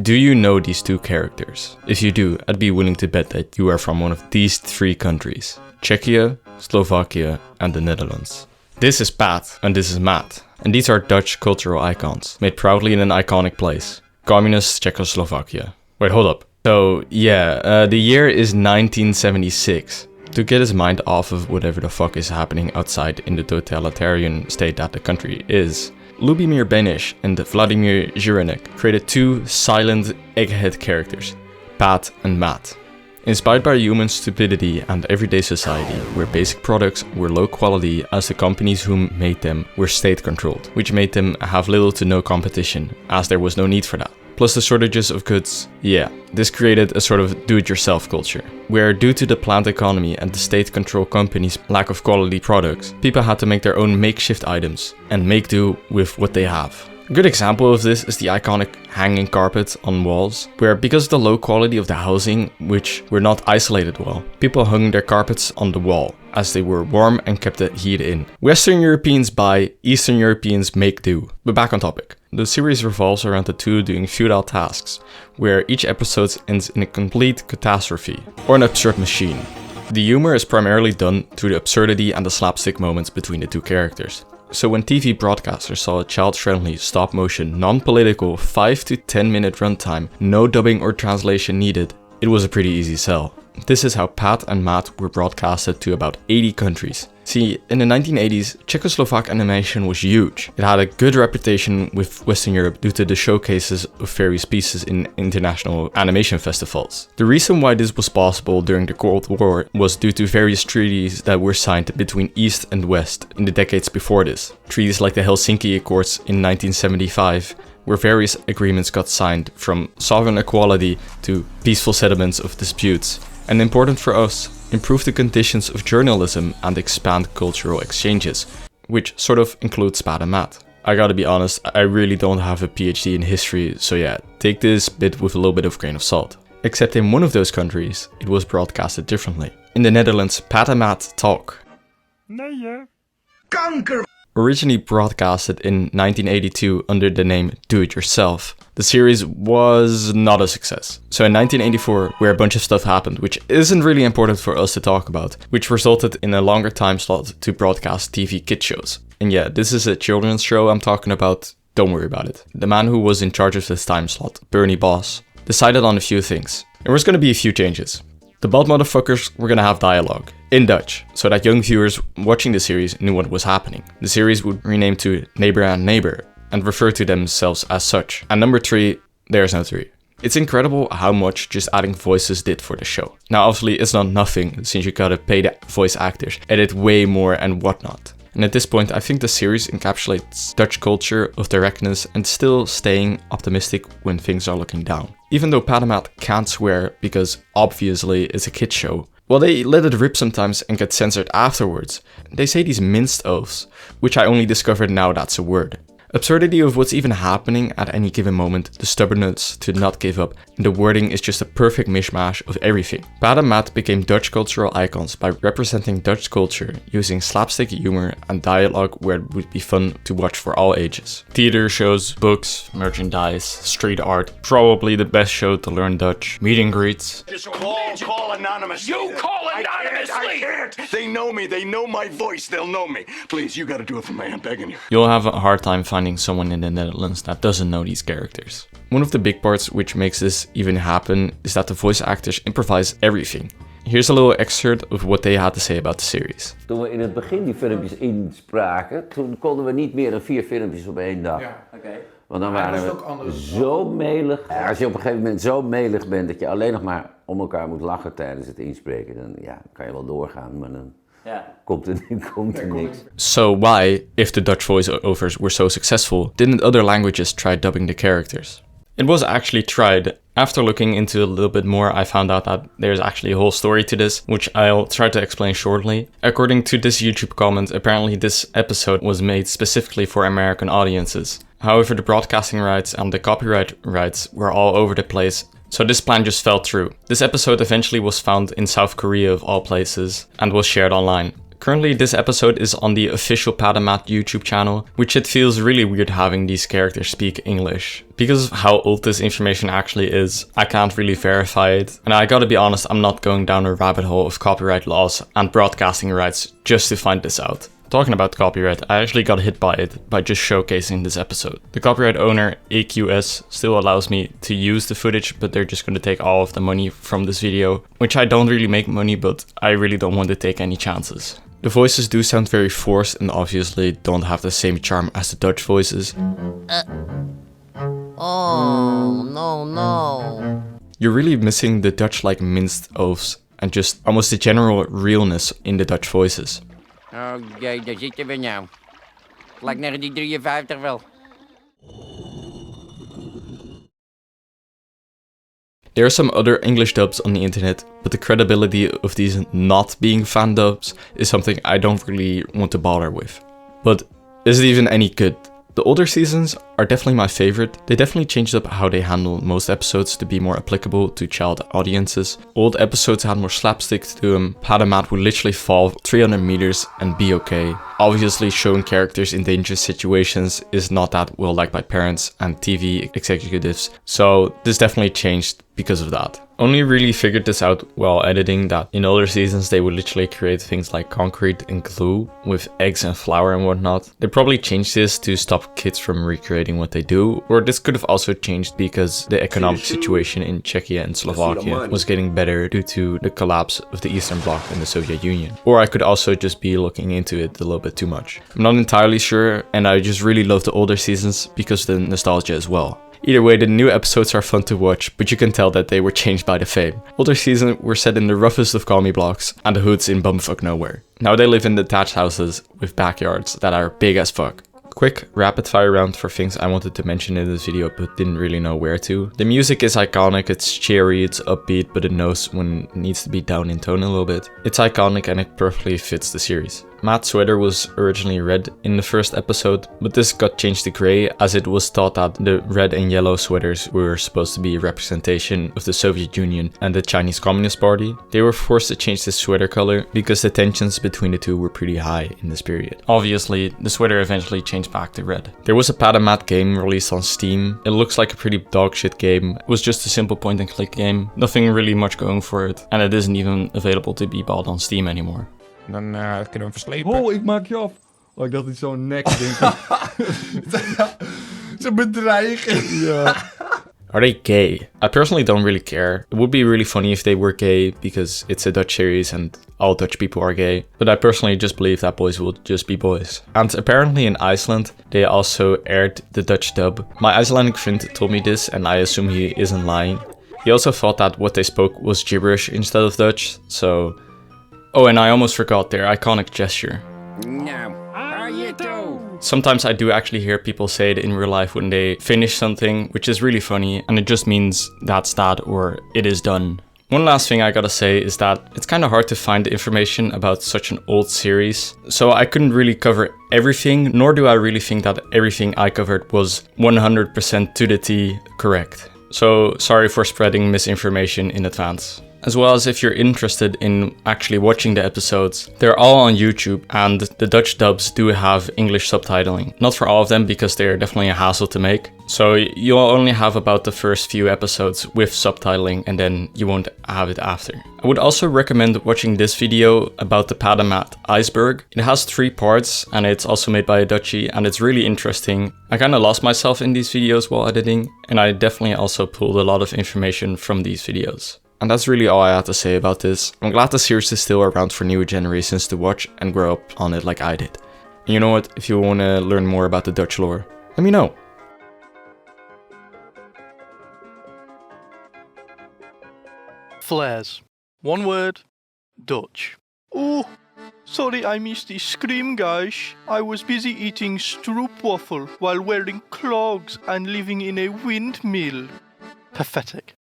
Do you know these two characters? If you do, I'd be willing to bet that you are from one of these three countries: Czechia, Slovakia, and the Netherlands. This is Pat, and this is Matt, and these are Dutch cultural icons, made proudly in an iconic place: Communist Czechoslovakia. Wait, hold up. So, yeah, the year is 1976. To get his mind off of whatever the fuck is happening outside in the totalitarian state that the country is, Lubomir Benish and Vladimir Zhirinek created two silent egghead characters, Pat and Matt. Inspired by human stupidity and everyday society, where basic products were low quality as the companies who made them were state controlled, which made them have little to no competition, as there was no need for that. Plus the shortages of goods. Yeah, this created a sort of do-it-yourself culture, where due to the planned economy and the state-controlled companies' lack of quality products, people had to make their own makeshift items and make do with what they have. A good example of this is the iconic hanging carpet on walls, where because of the low quality of the housing, which were not isolated well, people hung their carpets on the wall, as they were warm and kept the heat in. Western Europeans buy, Eastern Europeans make do. But back on topic. The series revolves around the two doing futile tasks, where each episode ends in a complete catastrophe, or an absurd machine. The humor is primarily done through the absurdity and the slapstick moments between the two characters. So when TV broadcasters saw a child-friendly, stop-motion, non-political 5 to 10 minute runtime, no dubbing or translation needed, it was a pretty easy sell. This is how Pat and Matt were broadcasted to about 80 countries. See, in the 1980s, Czechoslovak animation was huge. It had a good reputation with Western Europe due to the showcases of various pieces in international animation festivals. The reason why this was possible during the Cold War was due to various treaties that were signed between East and West in the decades before this. Treaties like the Helsinki Accords in 1975, where various agreements got signed, from sovereign equality to peaceful settlements of disputes. And important for us, improve the conditions of journalism and expand cultural exchanges, which sort of includes Pat and Matt. I gotta be honest, I really don't have a PhD in history, so yeah, take this bit with a little bit of grain of salt. Except in one of those countries, it was broadcasted differently. In the Netherlands, Pat and Matt talk. Nee, Kanker! Originally broadcasted in 1982 under the name Do It Yourself, the series was not a success. So in 1984, where a bunch of stuff happened, which isn't really important for us to talk about, which resulted in a longer time slot to broadcast TV kid shows. And yeah, this is a children's show I'm talking about, don't worry about it. The man who was in charge of this time slot, Bernie Boss, decided on a few things. There was gonna be a few changes. The bald motherfuckers were gonna have dialogue in Dutch, so that young viewers watching the series knew what was happening. The series would rename to Neighbor and Neighbor and refer to themselves as such. And number 3, there's no 3. It's incredible how much just adding voices did for the show. Now obviously it's not nothing, since you gotta pay the voice actors, edit way more and whatnot. And at this point, I think the series encapsulates Dutch culture of directness and still staying optimistic when things are looking down. Even though Pat and Matt can't swear because obviously it's a kid show, well, they let it rip sometimes and get censored afterwards. They say these minced oaths, which I only discovered now that's a word. Absurdity of what's even happening at any given moment, the stubbornness to not give up, and the wording is just a perfect mishmash of everything. Pat and Matt became Dutch cultural icons by representing Dutch culture using slapstick humor and dialogue where it would be fun to watch for all ages. Theater shows, books, merchandise, street art, probably the best show to learn Dutch, meet and greets. Just call anonymously. You call anonymously! I can't. They know me. They know my voice. They'll know me. Please, you gotta do it for me. I'm begging you. You'll have a hard time finding someone in the Netherlands that doesn't know these characters. One of the big parts which makes this even happen is that the voice actors improvise everything. Here's a little excerpt of what they had to say about the series. Toen we in het begin die filmpjes inspraken, toen konden we niet meer dan 4 filmpjes op één dag. Ja, oké. Want dan waren we zo melig. Ja, als je op een gegeven moment zo melig bent dat je alleen nog maar om elkaar moet lachen tijdens het inspreken, dan ja, kan je wel doorgaan, maar dan komt er niks. So why, if the Dutch voiceovers were so successful, didn't other languages try dubbing the characters? It was actually tried. After looking into a little bit more, I found out that there's actually a whole story to this, which I'll try to explain shortly. According to this YouTube comment, apparently this episode was made specifically for American audiences. However, the broadcasting rights and the copyright rights were all over the place, so this plan just fell through. This episode eventually was found in South Korea of all places and was shared online. Currently, this episode is on the official Pat and Matt YouTube channel, which it feels really weird having these characters speak English. Because of how old this information actually is, I can't really verify it, and I gotta be honest, I'm not going down a rabbit hole of copyright laws and broadcasting rights just to find this out. Talking about copyright, I actually got hit by it by just showcasing this episode. The copyright owner, AQS, still allows me to use the footage, but they're just gonna take all of the money from this video, which I don't really make money, but I really don't want to take any chances. The voices do sound very forced and obviously don't have the same charm as the Dutch voices. Oh, no. You're really missing the Dutch-like minced oaths and just almost the general realness in the Dutch voices. Oh jee, daar zitten we nou. Lijkt naar die 53 wel. There are some other English dubs on the internet, but the credibility of these not being fan dubs is something I don't really want to bother with. But is it even any good? The older seasons are definitely my favorite. They definitely changed up how they handle most episodes to be more applicable to child audiences. Old episodes had more slapstick to them. Pat and Matt would literally fall 300 meters and be okay. Obviously, showing characters in dangerous situations is not that well liked by parents and TV executives, so this definitely changed because of that. Only really figured this out while editing that in older seasons they would literally create things like concrete and glue with eggs and flour and whatnot. They probably changed this to stop kids from recreating what they do, or this could have also changed because the economic situation in Czechia and Slovakia was getting better due to the collapse of the Eastern Bloc and the Soviet Union. Or I could also just be looking into it a little bit too much. I'm not entirely sure, and I just really love the older seasons because of the nostalgia as well. Either way, the new episodes are fun to watch, but you can tell that they were changed by the fame. Older seasons were set in the roughest of commie blocks and the hoods in bumfuck nowhere. Now they live in detached houses with backyards that are big as fuck. Quick rapid fire round for things I wanted to mention in this video but didn't really know where to. The music is iconic, it's cheery, it's upbeat, but it knows when it needs to be down in tone a little bit. It's iconic and it perfectly fits the series. Matt's sweater was originally red in the first episode, but this got changed to grey as it was thought that the red and yellow sweaters were supposed to be a representation of the Soviet Union and the Chinese Communist Party. They were forced to change the sweater color because the tensions between the two were pretty high in this period. Obviously, the sweater eventually changed back to red. There was a Pat and Matt game released on Steam. It looks like a pretty dogshit game. It was just a simple point and click game, nothing really much going for it, and it isn't even available to be bought on Steam anymore. Dan kunnen we hem verslepen. Oh, ik maak je af. Oh, ik dacht iets zo'n nek ding. Zo'n bedreiging. Ja. Are they gay? I personally don't really care. It would be really funny if they were gay because it's a Dutch series and all Dutch people are gay. But I personally just believe that boys will just be boys. And apparently in Iceland, they also aired the Dutch dub. My Icelandic friend told me this and I assume he isn't lying. He also thought that what they spoke was gibberish instead of Dutch, so... Oh, and I almost forgot their iconic gesture. Nou, how you do? Sometimes I do actually hear people say it in real life when they finish something, which is really funny, and it just means that's that or it is done. One last thing I gotta say is that it's kind of hard to find information about such an old series, so I couldn't really cover everything, nor do I really think that everything I covered was 100% to the T correct. So sorry for spreading misinformation in advance. As well as if you're interested in actually watching the episodes, they're all on YouTube and the Dutch dubs do have English subtitling. Not for all of them because they're definitely a hassle to make. So you'll only have about the first few episodes with subtitling and then you won't have it after. I would also recommend watching this video about the Pat and Matt iceberg. It has 3 parts and it's also made by a Dutchie and it's really interesting. I kind of lost myself in these videos while editing and I definitely also pulled a lot of information from these videos. And that's really all I have to say about this. I'm glad the series is still around for newer generations to watch and grow up on it like I did. And you know what, if you want to learn more about the Dutch lore, let me know. Flares. One word, Dutch. Oh, sorry I missed the scream, guys. I was busy eating stroopwafel while wearing clogs and living in a windmill. Pathetic.